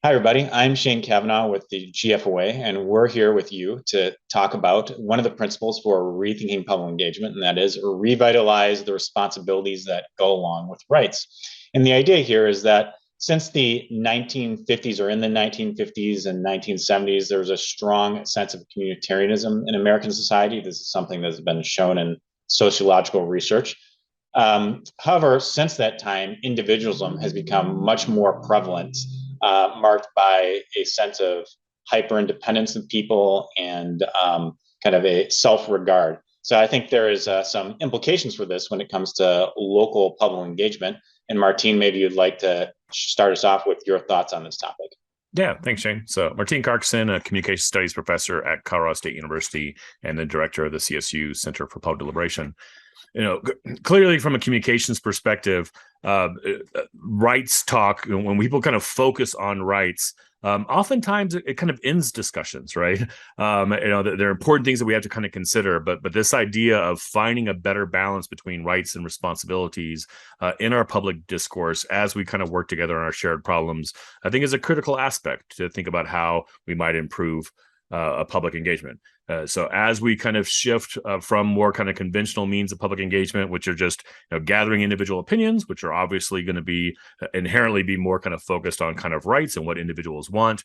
Hi, everybody. I'm Shane Kavanaugh with the GFOA, and we're here with you to talk about one of the principles for rethinking public engagement, and that is revitalize the responsibilities that go along with rights. And the idea here is that since the 1950s or in the 1950s and 1970s, there was a strong sense of communitarianism in American society. This is something that has been shown in sociological research. However, since that time, individualism has become much more prevalent, marked by a sense of hyper independence of people and kind of a self regard. So I think there is some implications for this when it comes to local public engagement. And Martine, maybe you'd like to start us off with your thoughts on this topic. Yeah, thanks, Shane. So, Martine Carkson, a communication studies professor at Colorado State University and the director of the CSU Center for Public Deliberation. Clearly from a communications perspective, rights talk, when people kind of focus on rights, oftentimes it kind of ends discussions, right? There are important things that we have to kind of consider, but this idea of finding a better balance between rights and responsibilities in our public discourse as we kind of work together on our shared problems, I think is a critical aspect to think about how we might improve a public engagement. So as we kind of shift from more kind of conventional means of public engagement, which are just gathering individual opinions, which are obviously going to be inherently be more kind of focused on kind of rights and what individuals want,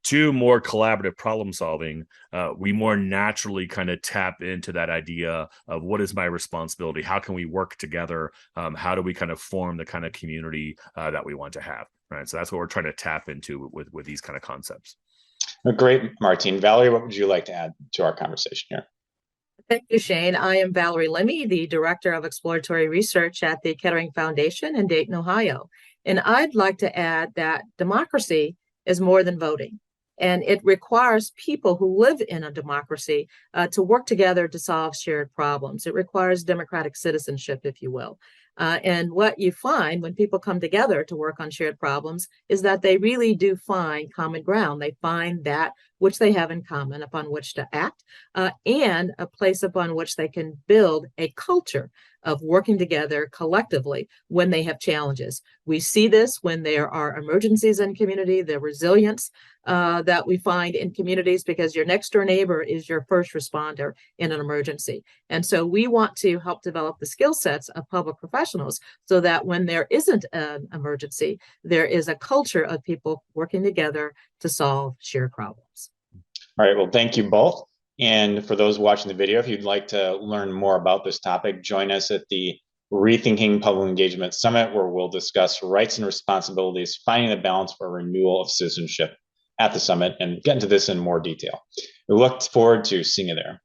to more collaborative problem solving, we more naturally kind of tap into that idea of what is my responsibility? How can we work together? How do we kind of form the kind of community that we want to have? Right. So that's what we're trying to tap into with these kind of concepts. Great, Martine. Valerie, what would you like to add to our conversation here? Thank you, Shane. I am Valerie Lemmy, the Director of Exploratory Research at the Kettering Foundation in Dayton, Ohio. And I'd like to add that democracy is more than voting. And it requires people who live in a democracy to work together to solve shared problems. It requires democratic citizenship, if you will. And what you find when people come together to work on shared problems is that they really do find common ground. They find that which they have in common upon which to act, and a place upon which they can build a culture of working together collectively when they have challenges. We see this when there are emergencies in community, the resilience that we find in communities, because your next door neighbor is your first responder in an emergency. And so we want to help develop the skill sets of public professionals so that when there isn't an emergency, there is a culture of people working together to solve shared problems. All right. Well, thank you both. And for those watching the video, if you'd like to learn more about this topic, join us at the Rethinking Public Engagement Summit, where we'll discuss rights and responsibilities, finding the balance for renewal of citizenship at the summit, and get into this in more detail. We look forward to seeing you there.